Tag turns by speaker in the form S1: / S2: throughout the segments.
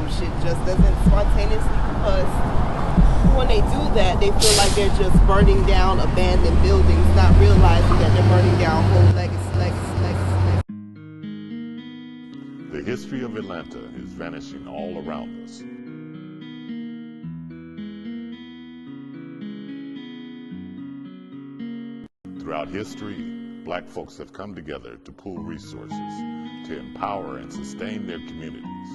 S1: shit just doesn't spontaneously combust. When they do that, they feel like they're just burning down abandoned buildings, not realizing that they're burning down whole legacy.
S2: The history of Atlanta is vanishing all around us. Throughout history, black folks have come together to pool resources, to empower and sustain their communities.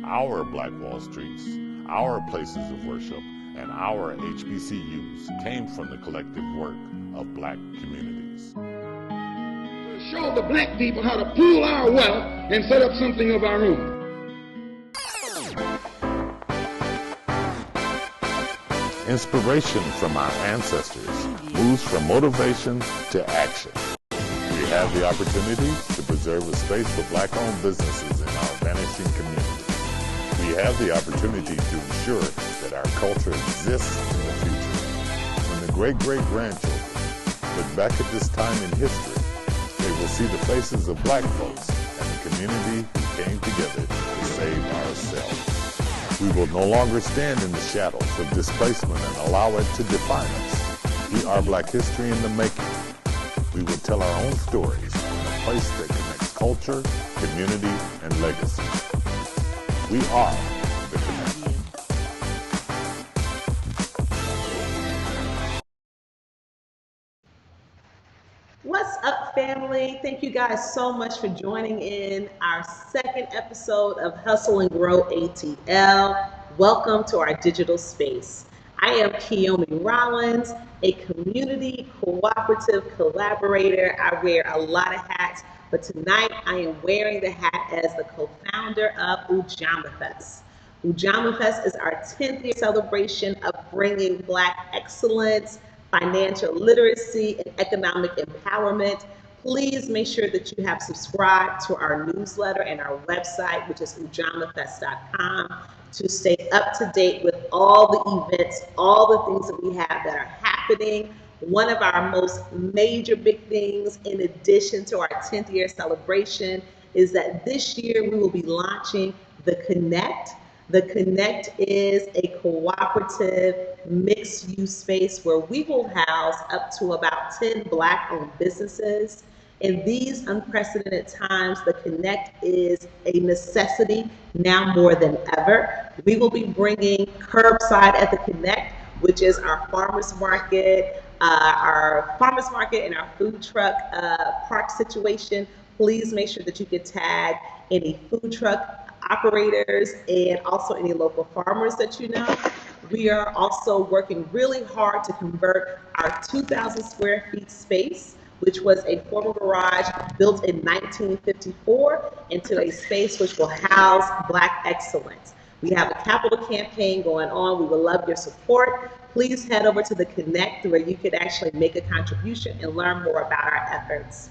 S2: Our Black Wall Streets, our places of worship, and our HBCUs came from the collective work of black communities.
S3: Show the black people how to pool our wealth and set up something of our own.
S2: Inspiration from our ancestors moves from motivation to action. We have the opportunity to preserve a space for black-owned businesses in our vanishing communities. We have the opportunity to ensure that our culture exists in the future. When the great-great-grandchildren look back at this time in history, they will see the faces of black folks and the community who came together to save ourselves. We will no longer stand in the shadows of displacement and allow it to define us. We are Black history in the making. We will tell our own stories in a place that connects culture, community, and legacy. We are the Connect.
S4: What's up, family? Thank you guys so much for joining in our second episode of Hustle and Grow ATL. Welcome to our digital space. I am Kiyomi Rollins, a community cooperative collaborator. I wear a lot of hats, but tonight I am wearing the hat as the co-founder of Ujamaa Fest. Ujamaa Fest is our 10th year celebration of bringing Black excellence, financial literacy, and economic empowerment. Please make sure that you have subscribed to our newsletter and our website, which is ujamaafest.com, to stay up to date with all the events, all the things that we have that are happening. One of our most major big things, in addition to our 10th year celebration, is that this year we will be launching the Connect. The Connect is a cooperative mixed-use space where we will house up to about 10 Black-owned businesses. In these unprecedented times, the Connect is a necessity now more than ever. We will be bringing curbside at the Connect, which is our farmers market and our food truck park situation. Please make sure that you can tag any food truck operators and also any local farmers that you know. We are also working really hard to convert our 2,000 square feet space, which was a former garage built in 1954, into a space which will house Black excellence. We have a capital campaign going on. We would love your support. Please head over to the Connect where you could actually make a contribution and learn more about our efforts.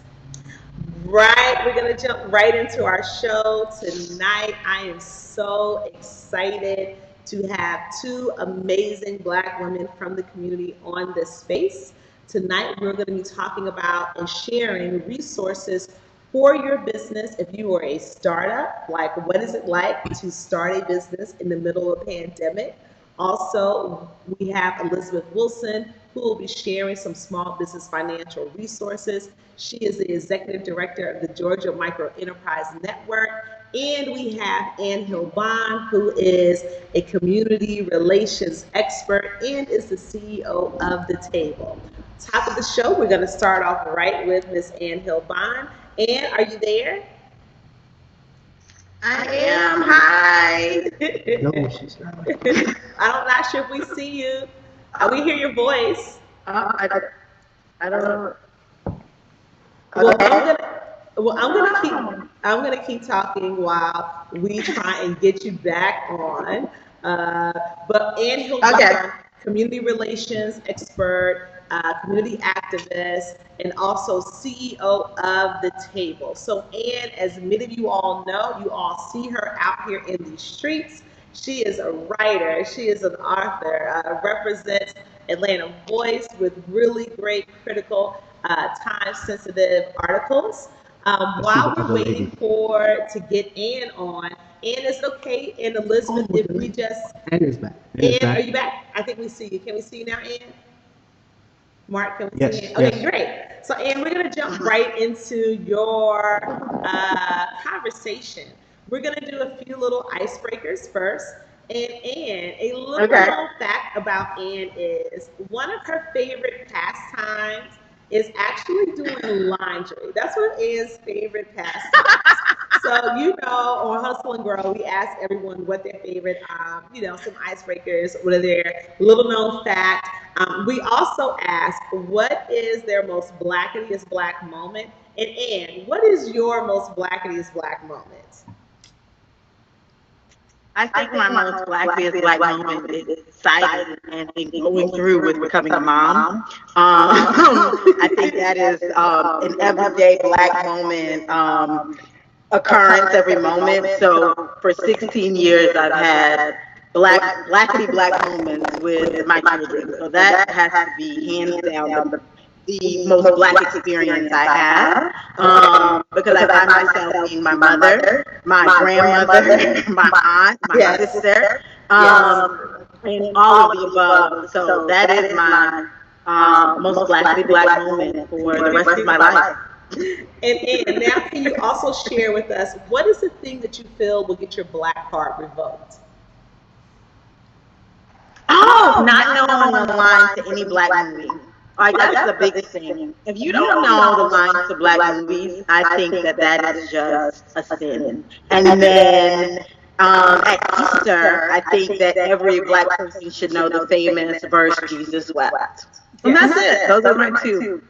S4: Right, we're going to jump right into our show tonight. I am so excited to have two amazing Black women from the community on this space. Tonight, we're going to be talking about and sharing resources for your business. If you are a startup, like what is it like to start a business in the middle of a pandemic? Also, we have Elizabeth Wilson, who will be sharing some small business financial resources. She is the executive director of the Georgia Micro Enterprise Network. And we have Ann Hill Bond, who is a community relations expert and is the CEO of The Table. Top of the show, we're going to start off right with Miss Ann Hill Bond. Ann, are you there?
S5: I am. Hi.
S6: No, she's not.
S4: I'm not sure if we see you. We hear your voice.
S5: I don't know.
S4: Well, I'm gonna keep talking while we try and get you back on. But Ann Hill, community relations expert, community activist, and also CEO of The Table. So Ann, as many of you all know, you all see her out here in these streets. She is a writer, she is an author, represents Atlanta Voice with really great critical, time-sensitive articles. While we're waiting for to get Ann on, Ann, is it okay? And Elizabeth, if we just
S6: Ann is back.
S4: Ann, are you back? I think we see you. Can we see you now, Ann? Mark, can we
S6: Yes,
S4: see Ann? Okay,
S6: yes.
S4: great. So, Ann, we're going to jump right into your conversation. We're going to do a few little icebreakers first. And Ann, a little known fact about Ann is one of her favorite pastimes is actually doing laundry. That's one of Ann's favorite pastimes. So, you know, on Hustle and Grow, we ask everyone what their favorite, some icebreakers, what are their little known fact. We also ask, what is their most blackest black moment? And Ann, what is your most blackest black moment?
S5: I think my most blackest black moment is exciting and going through with becoming a mom. I think that is an everyday black moment occurrence every moment. So for 16 years, I've had blackity black moments with my children. So that has to be hands down the most black experience I have, because I find myself being my mother, my grandmother, my aunt, my sister, and all of the above. So that is my most blackity black moment for the rest of my life.
S4: And now can you also share with us, what is the thing that you feel will get your black card revoked?
S5: Oh, not knowing the lines to any black movie. Like, that's the biggest thing. If you don't know the lines to black movies, I think that is just a sin. And then at Easter, I think that every black person should know the famous verse, Jesus wept. And that's it. Those are my two.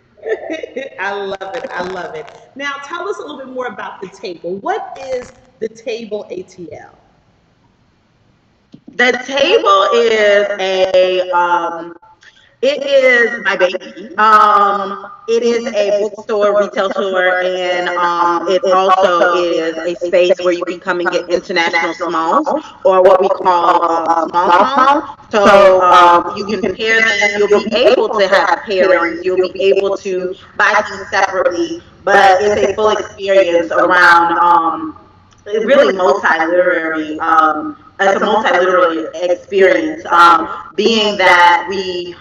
S4: I love it. I love it. Now, tell us a little bit more about the table. What is the table ATL?
S5: The table is it is my baby. It is a bookstore, retail store, and it also is a space where you can come and get international smalls, or what we call small. So you can pair them. You'll be able to have pairings. You'll be able to buy things separately, but it's a full experience around really multi-literary. It's a multi-literary experience, being that we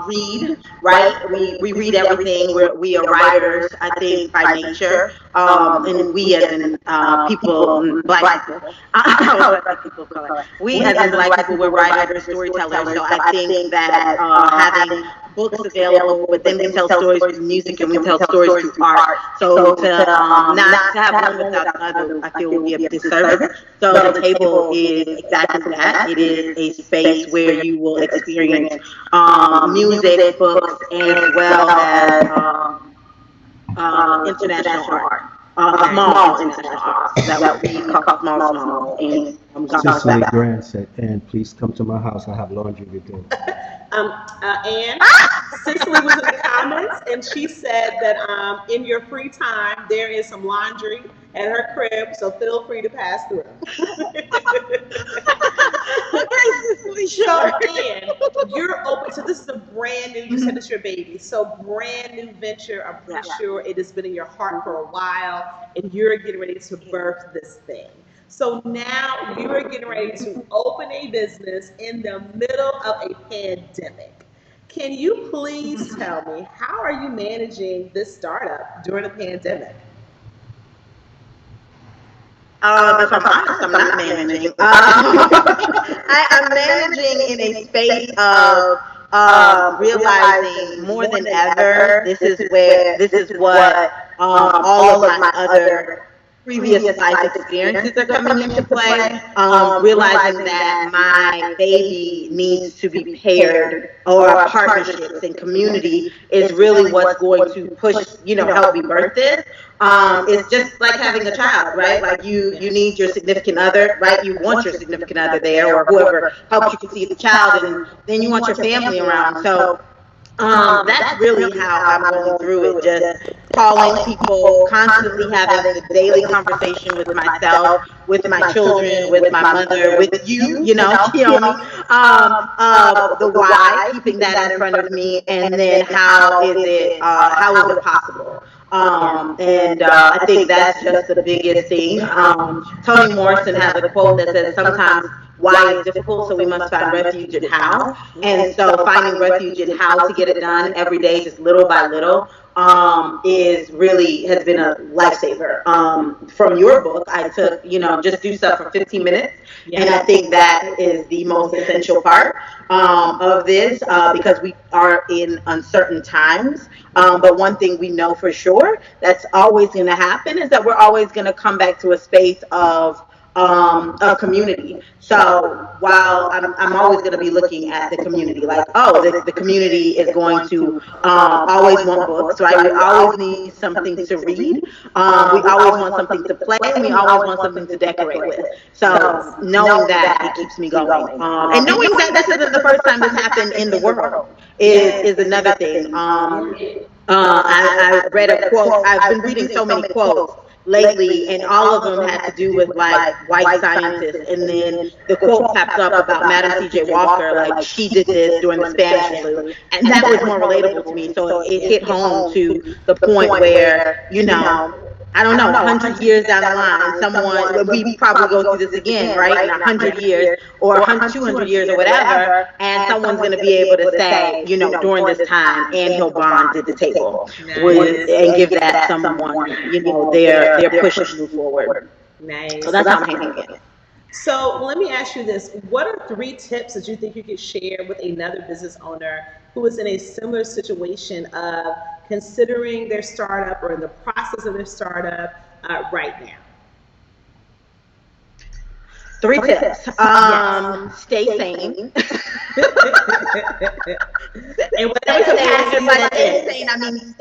S5: read, right? We read everything. We are writers, I think, by nature, and we as in people, black people, we as in black people, we're writers, storytellers. So I think that having books available, but then we tell stories through music and we tell stories through art. So to not to have one without the other, I feel would be a disservice. So the table is exactly that. It is a space where you will experience music, books, as well as international art. Small international art that we call small, and
S6: Cicely Grant said, "And please come to my house. I have laundry to do."
S4: Ann, Cicely was in the comments, and she said that in your free time there is some laundry at her crib, so feel free to pass through. So, Ann, you're open. So this is a brand new. You said it's your baby, so brand new venture. I'm pretty sure it has been in your heart for a while, and you're getting ready to birth this thing. So now you are getting ready to open a business in the middle of a pandemic. Can you please tell me, how are you managing this startup during a pandemic?
S5: If I'm honest, I'm not managing. I'm managing in a space of realizing more than ever, this is what all of my other previous life experiences are coming into play, realizing that my baby needs to be paired, or partnerships and community is really what's going to push, help me birth this. It's just like having a child, right? Like you need your significant other, right? You want your significant other there, or whoever helps you conceive the child, and then you want your family around. So that's really how I'm going through it, just calling people, constantly having the daily conversation with myself, with my children, with my mother, with you, the why, keeping that in front of me, and then how is it possible? And I think that's just the biggest thing. Toni Morrison has a quote that says, sometimes why is difficult, so we must find refuge in how. And so finding refuge in how to get it done every day, just little by little, has been a lifesaver. From your book, I took, just do stuff for 15 minutes. And I think that is the most essential part of this because we are in uncertain times. But one thing we know for sure that's always going to happen is that we're always going to come back to a space of community. So while I'm always going to be looking at the community, like, the community is going to always want books, right? We always need something to read. We always want something to play, and we always want something to decorate with. So knowing that, it keeps me going. And knowing that this isn't the first time this happened in the world is another thing. I read a quote. I've been reading so many quotes lately, and all of them had to do with like white scientists, and then the quote popped up about Madam C.J. Walker, like she did this during the Spanish flu, and that was more relatable to me. So it hit home to the point where, I don't know, 100 years down the line, we probably go through this again, right, in 100 years or 200 years or whatever, and someone's going to be able to say, during this time, Ann Hill Bond did the table, and give that someone, their push to move forward.
S4: Nice.
S5: So that's how I'm handling it.
S4: So let me ask you this. What are 3 tips that you think you could share with another business owner who is in a similar situation of considering their startup or in the process of their startup right now?
S5: 3 tips. Stay sane.
S4: And whatever capacity
S5: by
S4: that
S5: stay
S4: is.
S5: sane, I mean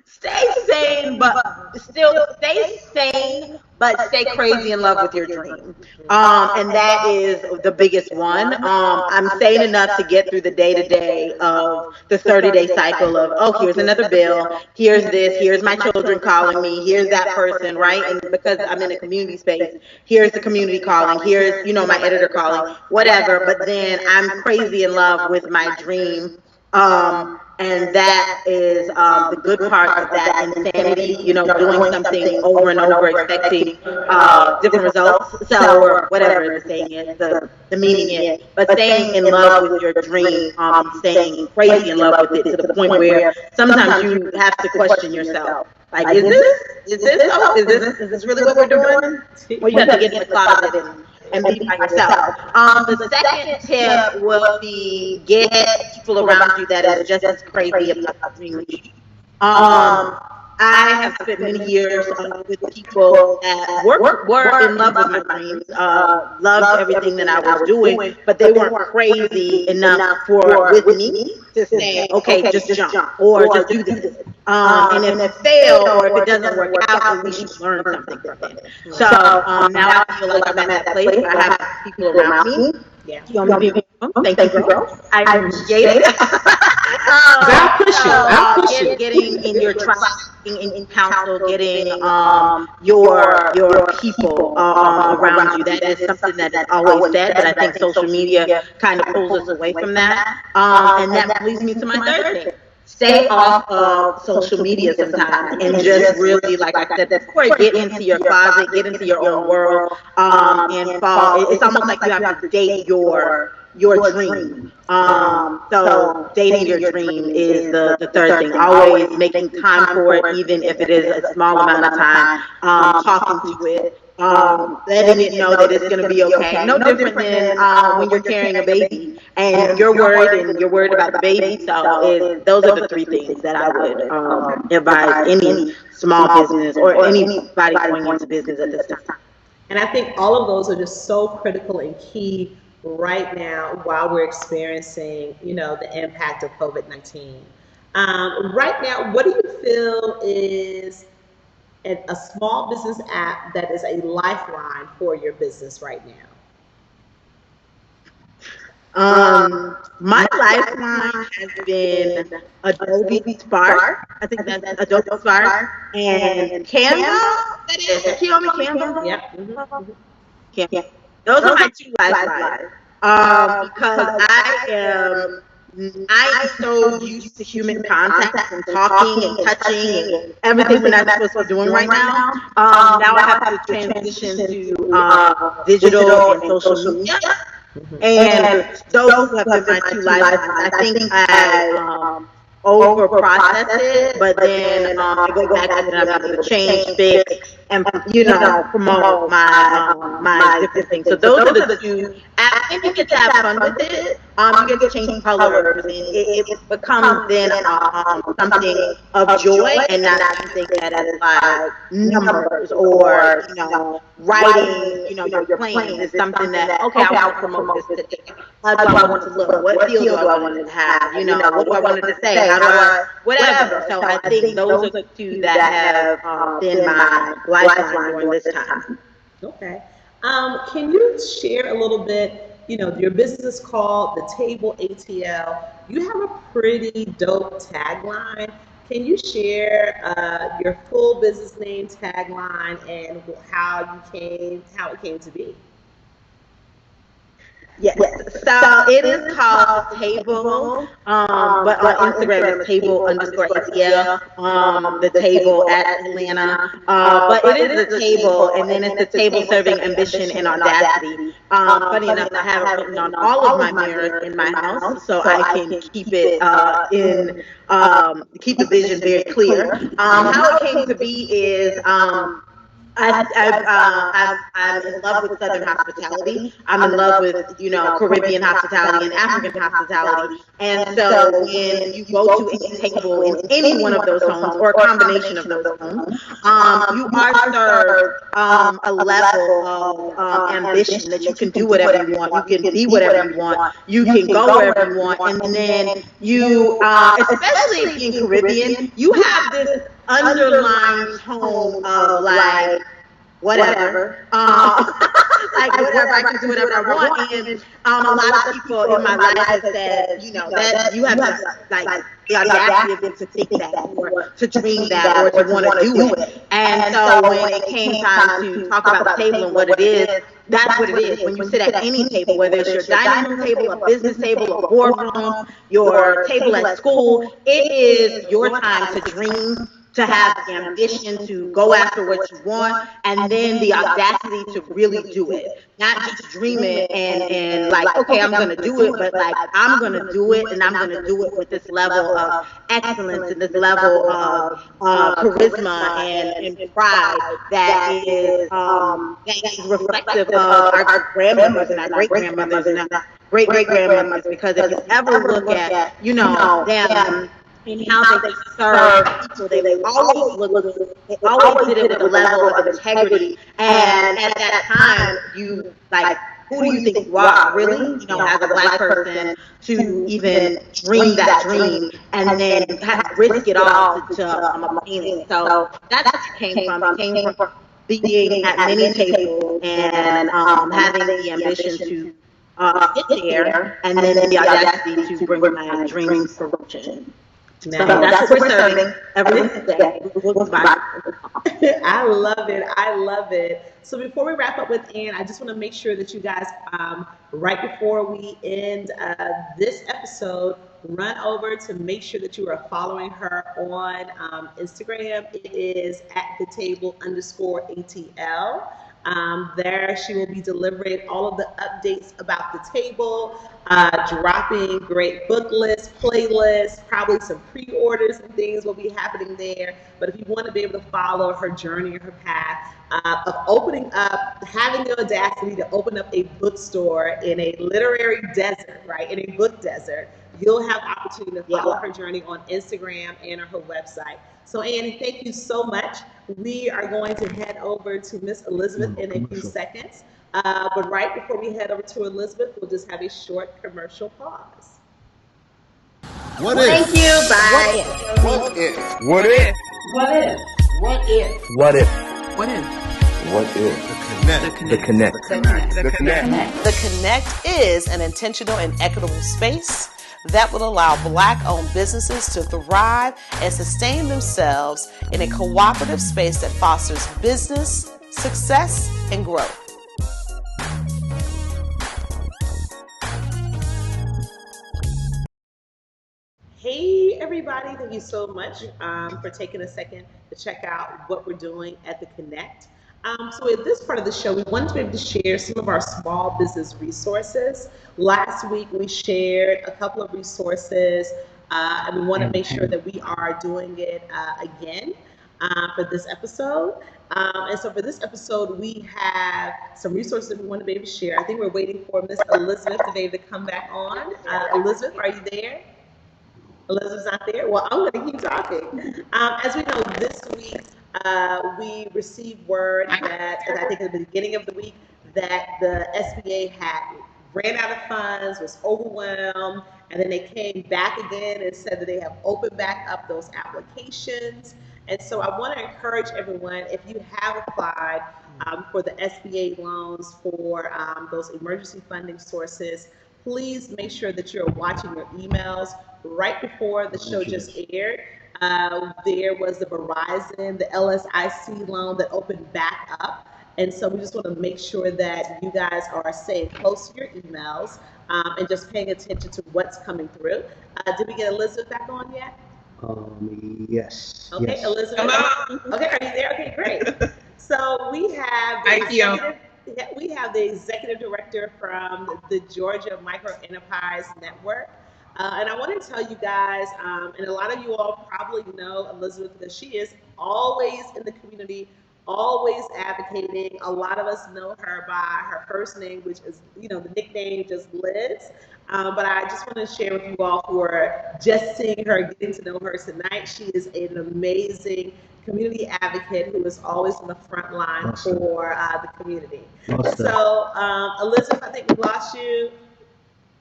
S5: stay sane, but still stay sane, but stay crazy in love with your dream. And that is the biggest one. I'm sane enough to get through the day-to-day of the 30-day cycle of, here's another bill, here's this, here's my children calling me, here's that person, right? And because I'm in a community space, here's the community calling, here's, my editor calling, whatever. But then I'm crazy in love with my dream. And that is the good part of that insanity, doing something over and over, expecting different results. So, or whatever the saying is, the meaning is. But staying in love with your dream, staying crazy in love with it to the point where sometimes you have to question yourself. Like, is this really what we're doing? Or you have to get in the closet and be by yourself. The second tip will be get people around you that is just as crazy about the dream as you. I have spent many years with people that were in love with my dreams, loved everything that I was doing, but they weren't crazy enough with me to say, okay, just jump or just do this. And if it failed or if it doesn't work out, then we should learn something from it. So now I feel like I'm at that place where I have people around me.
S4: Yeah.
S5: Thank you, girl. I appreciate it.
S4: I'll push you.
S5: Getting in your tribe, in council, getting your people around you. That is something that is always said, but I think social media kind of pulls us away from that. And that leads me to my third thing. Stay off of social media sometimes and just really, like I said before, get into your closet, get into your own world, and fall. It's almost like you have to date your dream. So dating your dream is the third thing. Always making time for it, even if it is a small amount of time, talking to it. Letting it know that it's going to be okay. No different than when you're carrying a baby and you're worried about the baby. So those are the 3 things that I would advise any small business or anybody going into business at this time.
S4: And I think all of those are just so critical and key right now while we're experiencing, the impact of COVID-19. Right now, what do you feel is a small business app that is a lifeline for your business right now?
S5: My lifeline has been Adobe Spark. I think that's Adobe Spark and Canva. That is Canva.
S4: Yeah.
S5: Canva. Those are my 2 lifelines. Because I am I am so used to human contact and talking and touching and everything we're not supposed to be doing right now. Now I have to transition to digital and social media. And those have been my two lifelines. I think I over process it, but then I go back and I'm able to change, fix, and promote my different things. So those are the two. And you get to have fun with it. You get to change colors, and it becomes then something of joy, and not something that is like numbers or writing. Your plans is something that I want to promote this today. How do I want to look? What feel do I want to have? What do I want to say? How do I whatever? So I think those are the two that have been my lifeline during this time.
S4: Okay. Can you share a little bit? Your business is called The Table ATL. You have a pretty dope tagline. Can you share your full business name, tagline, and how it came to be?
S5: Yes. So it is called Table, but on Instagram it's table_ATL, the table at Atlanta. But it is a table, and then it's the table serving ambition and audacity. Funny enough, I have it written on all of my mirrors in my house, so I can keep it keep the vision very clear. How it came to be is I'm in love with Southern hospitality. I'm in love with, Caribbean hospitality and African hospitality. And so when you go to any table in any one of those homes or a combination of those homes, you are served a level of ambition that you can do whatever you want. You can be whatever you want. You can go wherever you want. And then you, especially if you're in Caribbean, you have this underlying tone of like, whatever, like whatever, I can do whatever I want. And a lot of people in my life have said, that you have this, like, the audacity of them to think that, or to dream that, or to want to do it. And so when it came time to talk about the table and what it is, that's what it is. When you sit at any table, whether it's your dining room table, a business table, a boardroom, your table at school, it is your time to dream, to have the ambition to go after what you want, and then the audacity to really do it. Not just dream it and like, okay, I'm going to do it, but like, I'm going to do it, and I'm going to do it with this level of excellence and this level of charisma and pride that is reflective of our grandmothers and our great-grandmothers and our great-great-grandmothers. Because if you ever look at, them, and how they serve people, they always did it with a level of integrity. And at that time, you like, who do you think you are, really? As a Black person, to even dream that dream and then have to risk it all to obtain it. So that's what it came from. It came from being at many tables and having the ambition to get there, and then the audacity to bring my dreams to fruition. So that's what we're serving every day.
S4: I love it. I love it. So before we wrap up with Ann, I just want to make sure that you guys, right before we end this episode, run over to make sure that you are following her on Instagram. It is at thetable_ATL. There she will be delivering all of the updates about the table, dropping great book lists, playlists, probably some pre-orders and things will be happening there. But if you want to be able to follow her journey or her path of opening up, having the audacity to open up a bookstore in a literary desert, right, in a book desert, you'll have the opportunity to follow her journey on Instagram and on her website. So Annie, thank you so much. We are going to head over to Miss Elizabeth in a few seconds. But right before we head over to Elizabeth, we'll just have a short commercial pause.
S7: What if?
S5: Thank you. Bye.
S7: What if? What if?
S8: What if?
S7: What if?
S8: What if?
S9: What if?
S8: What if? The Connect.
S7: The Connect.
S9: The Connect is an intentional and equitable space that will allow Black-owned businesses to thrive and sustain themselves in a cooperative space that fosters business, success, and growth.
S4: Hey, everybody. Thank you so much for taking a second to check out what we're doing at the Connect. So at this part of the show, we wanted to be able to share some of our small business resources. Last week, we shared a couple of resources, and we want to make sure that we are doing it again for this episode. And so for this episode, we have some resources that we want to be able to share. I think we're waiting for Miss Elizabeth to be able to come back on. Elizabeth, are you there? Elizabeth's not there? Well, I'm going to keep talking. As we know, this week we received word that, and I think at the beginning of the week, that the SBA had ran out of funds, was overwhelmed, and then they came back again and said that they have opened back up those applications. And so I want to encourage everyone, if you have applied for the SBA loans for those emergency funding sources, please make sure that you're watching your emails. Right before the show just aired, there was the Verizon, the LSIC loan that opened back up. And so we just want to make sure that you guys are staying close to your emails and just paying attention to what's coming through. Did we get Elizabeth back on yet?
S6: Yes.
S4: Okay,
S6: yes.
S4: Elizabeth.
S10: Hello.
S4: Okay, are you there? Okay, great. So we have the executive director from the Georgia Micro Enterprise Network. And I want to tell you guys, and a lot of you all probably know Elizabeth because she is always in the community, always advocating. A lot of us know her by her first name, which is, the nickname just Liz. But I just want to share with you all who are just seeing her, getting to know her tonight. She is an amazing community advocate who is always on the front line for the community. So, Elizabeth, I think we lost you.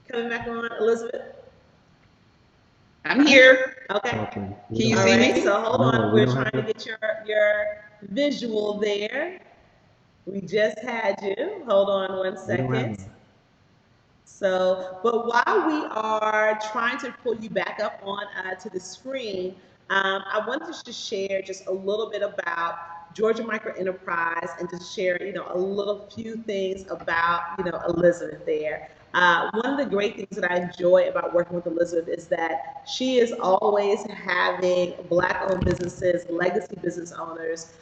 S4: Coming back on, Elizabeth?
S10: I'm here.
S4: Okay.
S10: Can you see me?
S4: So hold on, we're trying to get your visual there. We just had you. Hold on one second. So, but while we are trying to pull you back up on to the screen, I wanted to just share just a little bit about Georgia Micro Enterprise and to share, a few things about, Elizabeth there. One of the great things that I enjoy about working with Elizabeth is that she is always having Black-owned businesses, legacy business owners,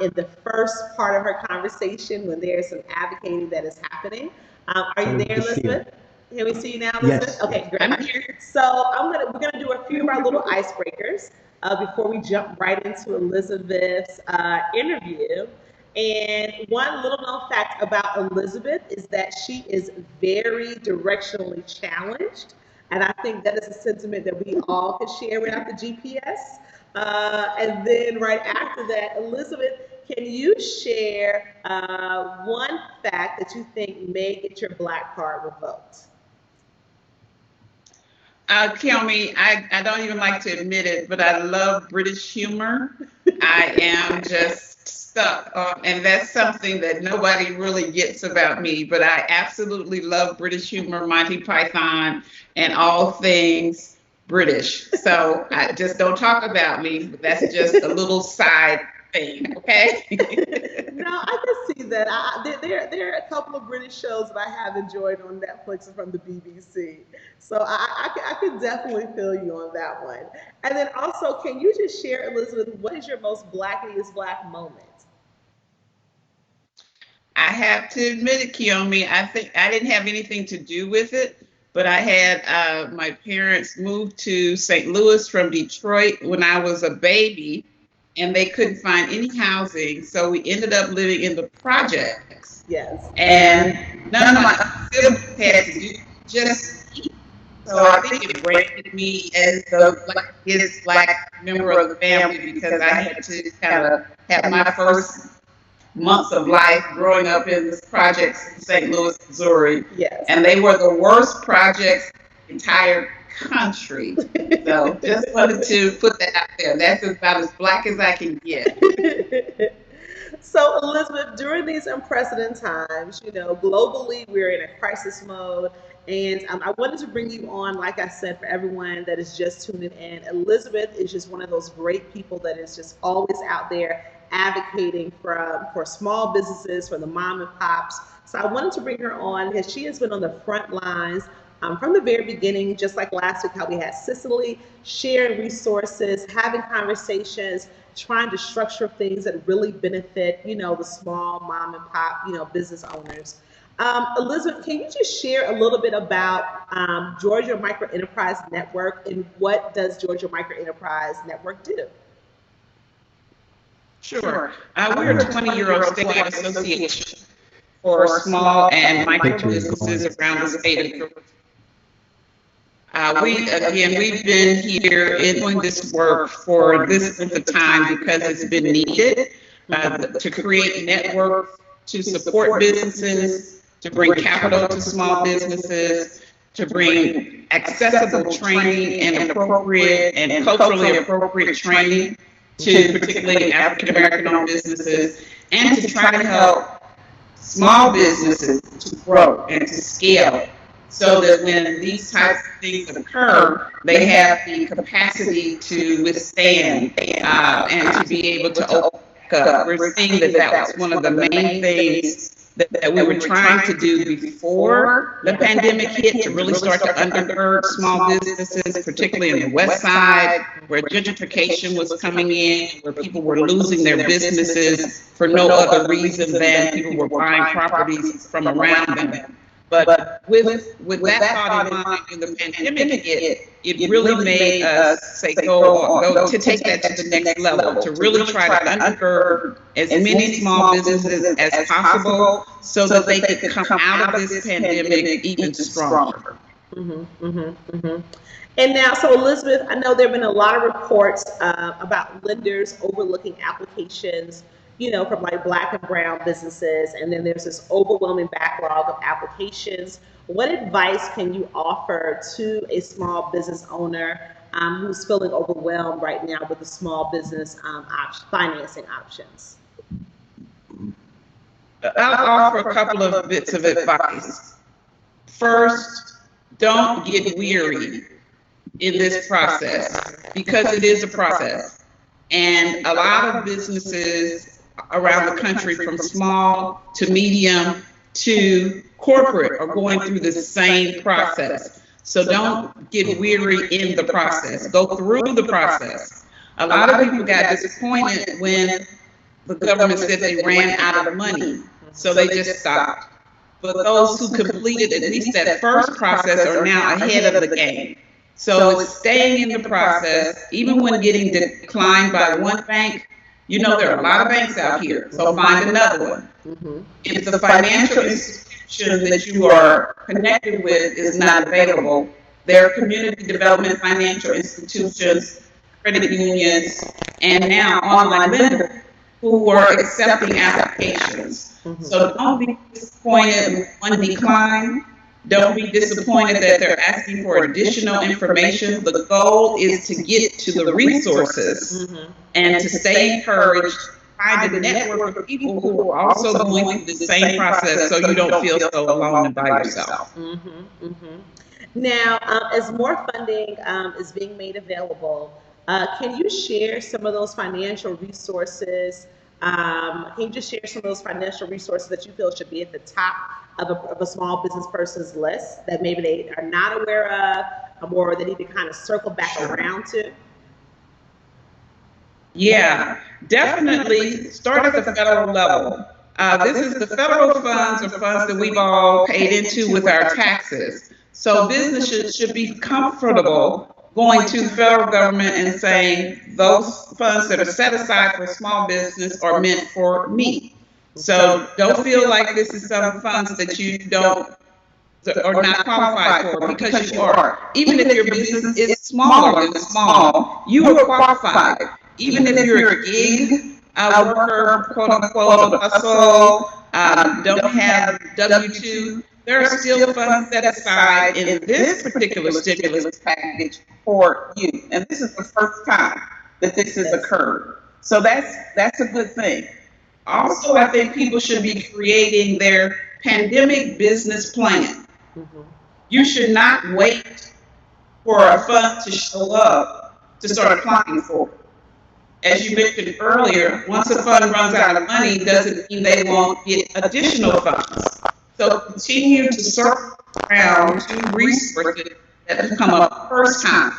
S4: in the first part of her conversation when there's some advocating that is happening. Are you there, Elizabeth? Can we see you now, Elizabeth?
S6: Yes.
S4: Okay, great.
S10: I'm here.
S4: So we're gonna do a few of our little icebreakers before we jump right into Elizabeth's interview. And one little known fact about Elizabeth is that she is very directionally challenged. And I think that is a sentiment that we all could share without the GPS. And then right after that, Elizabeth, can you share one fact that you think may get your Black card revoked?
S10: Kelmy, I don't even like to admit it, but I love British humor. I am just stuck, and that's something that nobody really gets about me, but I absolutely love British humor, Monty Python, and all things British. So I just don't talk about me, but that's just a little side thing, okay?
S4: No, I can see that. There are a couple of British shows that I have enjoyed on Netflix and from the BBC. So I could definitely feel you on that one. And then also, can you just share, Elizabeth, what is your most Blackiest Black moment?
S10: I have to admit it, Kiyomi, I think I didn't have anything to do with it, but I had my parents moved to St. Louis from Detroit when I was a baby, and they couldn't find any housing, so we ended up living in the projects.
S4: Yes.
S10: And none of my siblings had to do just eat. So I think it branded me as the Blackest Black member of the family because I had to kind of have my first months of life growing up in the projects in St. Louis, Missouri.
S4: Yes.
S10: And they were the worst projects in the entire country. So just wanted to put that out there. That's about as Black as I can get.
S4: So Elizabeth, during these unprecedented times, globally we're in a crisis mode. And I wanted to bring you on, like I said, for everyone that is just tuning in. Elizabeth is just one of those great people that is just always out there advocating for small businesses, for the mom and pops. So I wanted to bring her on because she has been on the front lines from the very beginning, just like last week, how we had Cicely sharing resources, having conversations, trying to structure things that really benefit, the small mom and pop, business owners. Elizabeth, can you just share a little bit about Georgia Micro Enterprise Network, and what does Georgia Micro Enterprise Network do?
S10: Sure. We're a 20-year-old statewide association for small and micro businesses around the state of Georgia. We've been here doing this work for this length of time because it's been needed to create networks to support businesses, to bring capital to small businesses, to bring accessible training and appropriate and culturally appropriate training to particularly African American owned businesses, and to try to help small businesses to grow and to scale, so that when these types of things occur, they have the capacity to withstand and to be able to open up. We're seeing that was one of the main things that we were trying to do before the pandemic hit, to really start to undergird small businesses, particularly in the West Side, where gentrification was coming in, where people were losing their businesses for no other reason than people were buying properties from around them. But with that thought in mind, when the pandemic hit, it really made us say go to take that to the next level, to really try to undergird as many small businesses as possible, so that they could come out of this pandemic even stronger.
S4: And now, so Elizabeth, I know there have been a lot of reports about lenders overlooking applications, from like Black and brown businesses, and then there's this overwhelming backlog of applications. What advice can you offer to a small business owner who's feeling overwhelmed right now with the small business financing options?
S10: I'll offer a couple of bits of advice. First, don't get weary in this process, because it is a process. And a lot of businesses around the country, from small to medium to corporate, are going through the same process. So don't get weary in the process. Go through the process. A lot of people got disappointed when the government said they ran out of money, so they just stopped. But those who completed at least that first process are now ahead of the game. So it's staying in the process, even when getting declined by one bank. There are a lot of banks out here, so find another one. If the financial institution that you are connected with is not available, there are community development financial institutions, credit unions, and now online lenders who are accepting applications. So don't be disappointed with one decline. Don't be disappointed that they're asking for additional information. The goal is to get to the resources and to stay encouraged, find a network of people who are also going through the same process, so you don't feel so alone and by yourself.
S4: Now, as more funding is being made available, can you share some of those financial resources? Can you just share some of those financial resources that you feel should be at the top of a small business person's list that maybe they are not aware of, or they need to kind of circle back around to?
S10: Yeah, definitely start at the federal level. This is the federal funds, or funds that we've all paid into with our taxes. So businesses should be comfortable going to the federal government and saying, those funds that are set aside for small business are meant for me. So don't feel like this is some funds that you don't or not qualified for, because you are. Even if your business is smaller than small, you are qualified. Even if you're a gig worker, quote unquote, hustle, don't have W-2, there are still funds set aside in this particular stimulus package for you. And this is the first time that this has occurred. So that's a good thing. Also, I think people should be creating their pandemic business plan. You should not wait for a fund to show up to start applying for it. As you mentioned earlier, once a fund runs out of money, doesn't mean they won't get additional funds. So continue to around to resources that come up first time.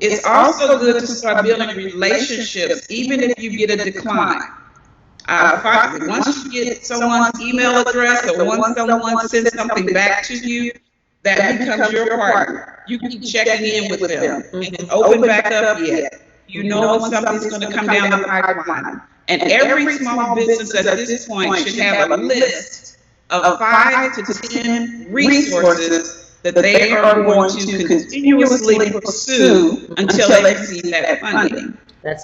S10: It's also good to start building relationships, even if you get a decline. Once you get someone's email address or once someone sends something back to you, that becomes your partner. You keep checking in with them. It's open back up yet. You know when something's going to come down the pipeline. And every small business at this point should have a list of 5 to 10 resources that they are going to continuously pursue until they receive that funding.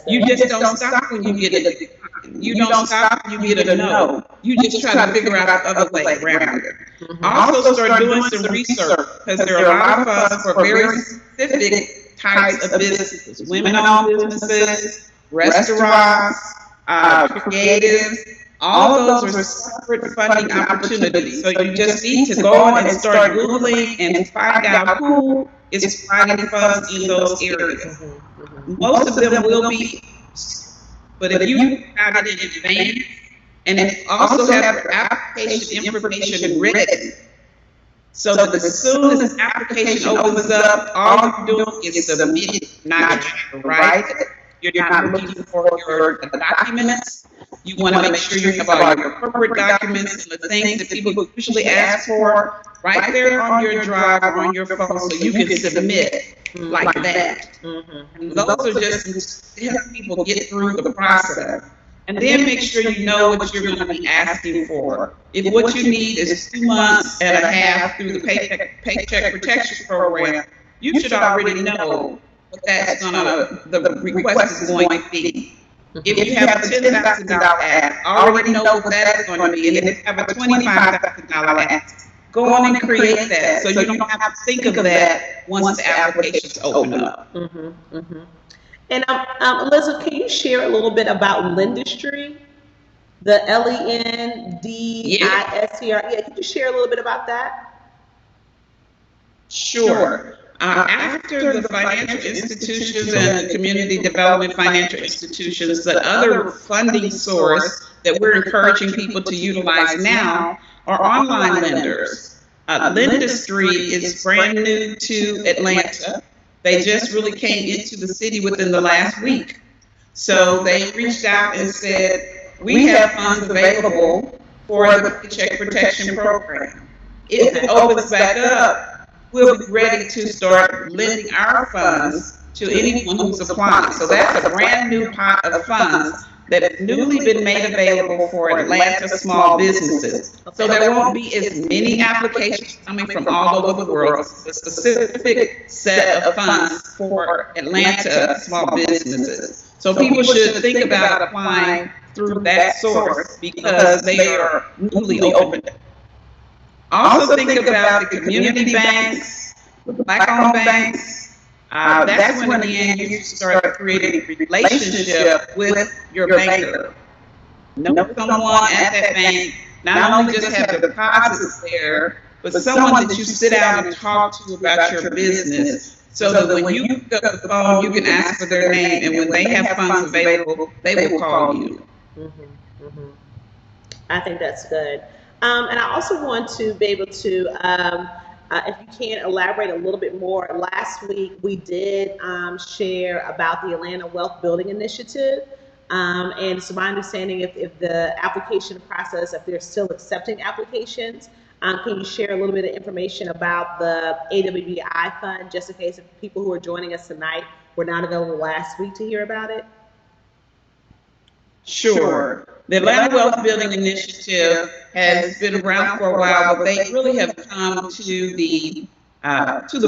S10: You just don't stop when you get it. You don't stop when you get a no. You just try to figure out the other way around it. Also start doing some research, because there are a lot of funds for very specific types of businesses. Women-owned businesses, restaurants, creatives. All of those are separate funding opportunities. So you just need to go on and start Googling and find out who is providing funds in those areas. Most of them will be, but if you got it in advance, and it also have your application information written, so that as soon as the application opens up, all you're doing is submit it, not write it. You're not looking for your documents. You want to make sure you have all your corporate documents and the things that people usually ask for right there on your drive or on your phone, so you can submit like that. And those are just to help people get through the process. And then make sure you know what you're going to be asking for. If what you need is 2 months and a half through the Paycheck Protection Program, you should already know what the request is going to be. If you have a $10,000 ask, already know what that is going to be. And if you have a $25,000 ask, go on and create that, so you don't have to think of that once the applications open up.
S4: And Elizabeth, can you share a little bit about Lendistry? The Lendistr? Yeah, can you share a little bit about that?
S10: Sure. After the financial institutions and the community development financial institutions, the other funding source that we're encouraging people to utilize now are online lenders. Lendistry is brand new to Atlanta. They just really came into the city within the last week. So they reached out and said, we have funds available for the Paycheck Protection Program. If it opens back up, we'll be ready to start lending our funds to anyone who's applying. So that's a brand new pot of funds that has newly been made available for Atlanta small businesses. So there won't be as many applications coming from all over the world. It's a specific set of funds for Atlanta small businesses. So people should think about applying through that source because they are newly opened. Also think about the community banks, the black-owned banks. That's when again you start creating a relationship with your banker. Know someone at that bank, not only just have deposits there, but someone that you sit down and talk to about your business, so that when you pick up the phone, you can ask for their name, and when they have funds available, they will call you.
S4: I think that's good. And I also want to be able to, if you can elaborate a little bit more. Last week we did share about the Atlanta Wealth Building Initiative. And so my understanding, if the application process, if they're still accepting applications, can you share a little bit of information about the AWBI fund, just in case if people who are joining us tonight were not available last week to hear about it?
S10: Sure. The Atlanta Wealth Building Initiative has been around for a while, but they really have come to the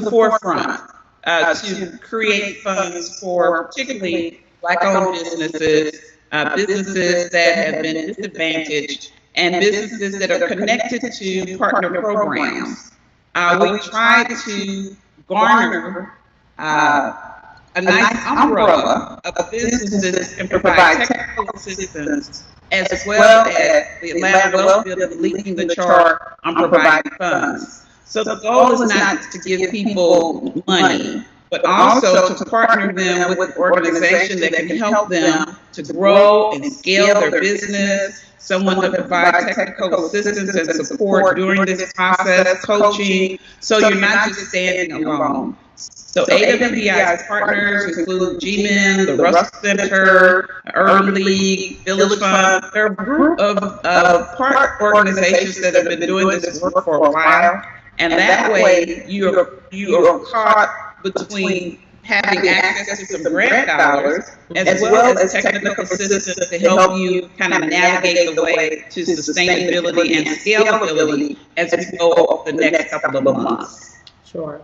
S10: forefront to create funds for particularly Black-owned businesses, businesses that have been disadvantaged, and businesses that are connected to partner programs. We try to garner a nice umbrella of businesses that can provide technical assistance, as well as the Atlanta Wealth Building leading the charge on providing funds. So the goal is not to give people money, but also to partner them with an organization that can help them to grow and scale their business, someone to provide technical assistance and support during this process, coaching, so you're not just standing alone. So AWBI's partners include GMIN, the Russell Center, Urban League, Village Fund. They're a group of part organizations that have been doing this work for a while, and that way you are caught between having access to some grant dollars as well as technical assistance to help you kind of navigate the way to sustainability and scalability as we go over the next couple of months.
S4: Sure.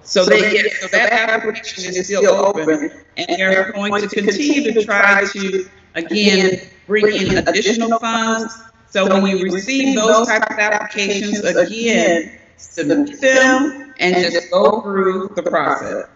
S10: So that application is still open, and they're going to continue to try to, again, bring in additional funds. So when you receive those types of applications, again, submit them and just go through the process.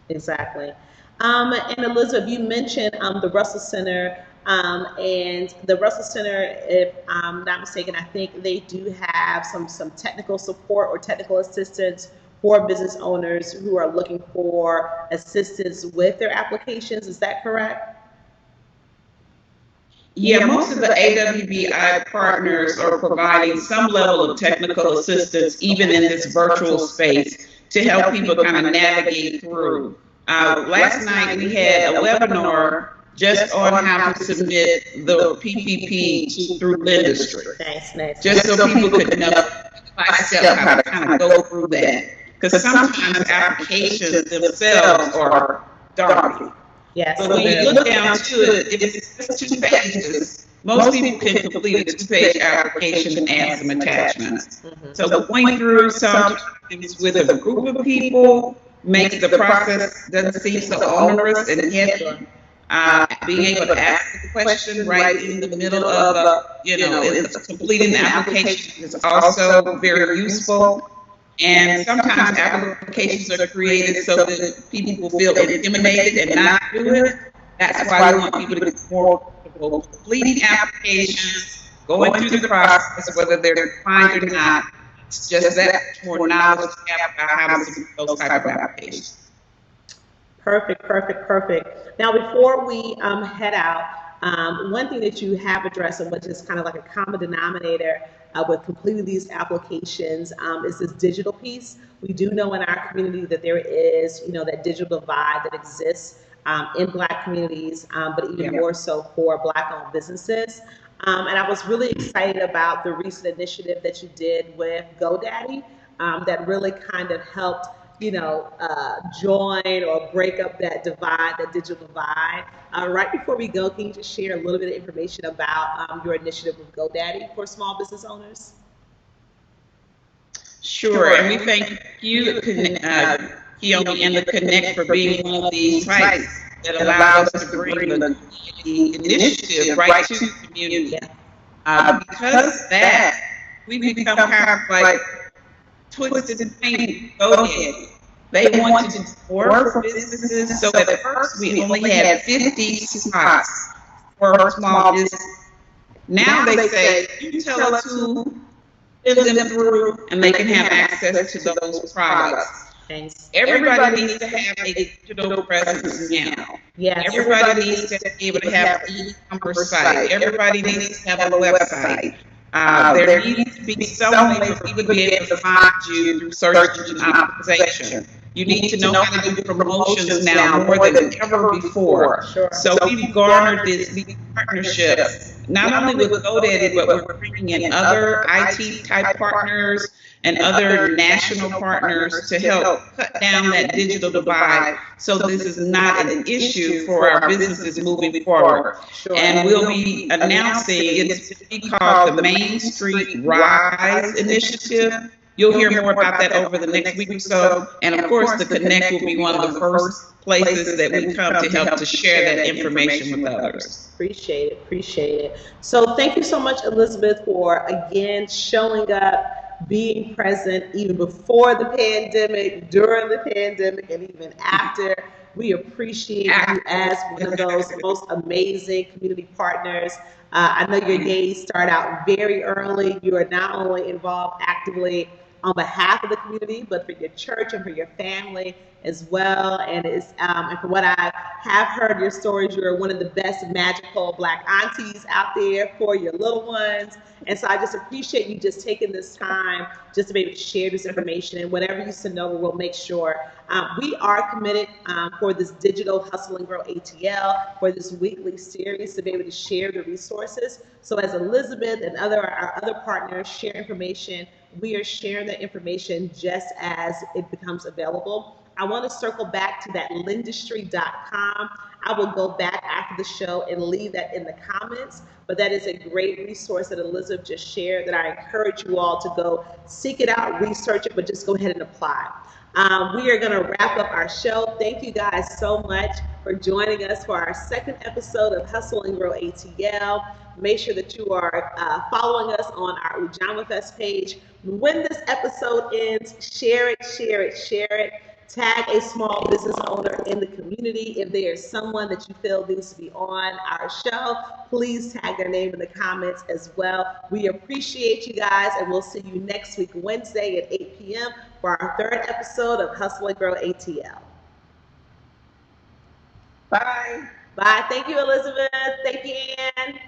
S4: Exactly. And Elizabeth, you mentioned the Russell Center, and the Russell Center, if I'm not mistaken, I think they do have some technical support or technical assistance for business owners who are looking for assistance with their applications. Is that correct?
S10: Yeah, most of the AWBI partners are providing some level of technical assistance, even in this virtual space, to help people kind of navigate through. Last night we had a webinar just on how to submit the PPP through Lendistry.
S4: Nice.
S10: Just so people could know by step how to kind of go through that. Because sometimes applications themselves are daunting.
S4: Yes.
S10: But when you look down to it, if it's just 2 pages, most people can complete a 2-page application and add some attachments. So going through sometimes with a group of people makes the process doesn't seem so onerous and heavy. Being able to ask the question right in the middle of, completing the application is also very useful. And sometimes applications are created so that people will feel intimidated and not do it. That's why we want people to get more comfortable completing applications, going through the process, whether they're defined or not. It's just that more knowledge to have about how to submit those type of applications.
S4: Perfect. Now, before we head out, one thing that you have addressed, and which is kind of like a common denominator with completing these applications, is this digital piece. We do know in our community that there is, that digital divide that exists in Black communities, but even more so for Black-owned businesses. And I was really excited about the recent initiative that you did with GoDaddy that really kind of helped join or break up that divide, that digital divide. Right before we go, can you just share a little bit of information about your initiative with GoDaddy for small business owners?
S10: Sure, and we thank you, Keone, and the Connect for being one of these sites that allow us to bring the initiative right to the community. Because of that, we become kind of like twisted and painted GoDaddy. They wanted to work for businesses, so at first we only had 50 spots for small business. Now they say, you tell us who send them through, and they can have access to those products.
S4: Thanks.
S10: Everybody needs to have a digital presence now.
S4: Yes.
S10: Everybody needs to be able to have an e-commerce site. Everybody needs to have a website. There needs to be some way for people to be able to find you through search engine optimization. You need to know how to do promotions now more than ever before.
S4: Sure.
S10: So we've garnered these partnerships, not only with GoDaddy, but we're bringing in other IT type partners and other national partners to help cut down that digital divide, so this is not an issue for our businesses moving forward.
S4: Sure.
S10: And we'll be announcing, it's to be called the Main Street Rise Initiative. You'll hear more about that over the next week or so. And of course, the Connect will be one of the first places that we come to help to share that information with others.
S4: Appreciate it. So thank you so much, Elizabeth, for again showing up, being present even before the pandemic, during the pandemic, and even after. We appreciate you as one of those most amazing community partners. I know your days start out very early. You are not only involved actively on behalf of the community, but for your church and for your family as well. And it's and from what I have heard your stories. You're one of the best magical Black aunties out there for your little ones. And so I just appreciate you just taking this time just to be able to share this information. And whatever you send over, we'll make sure. We are committed for this digital Hustle and Grow ATL, for this weekly series, to be able to share the resources. So as Elizabeth and our other partners share information, we are sharing that information just as it becomes available. I want to circle back to that lindustry.com. I will go back after the show and leave that in the comments, but that is a great resource that Elizabeth just shared that I encourage you all to go seek it out, research it, but just go ahead and apply. We are going to wrap up our show. Thank you guys so much for joining us for our second episode of Hustle and Grow ATL. Make sure that you are following us on our Ujamaa Fest page. When this episode ends, share it, share it, share it. Tag a small business owner in the community. If there is someone that you feel needs to be on our show, please tag their name in the comments as well. We appreciate you guys, and we'll see you next week, Wednesday at 8 p.m. for our third episode of Hustle and Grow ATL.
S10: Bye.
S4: Bye. Thank you, Elizabeth. Thank you, Ann.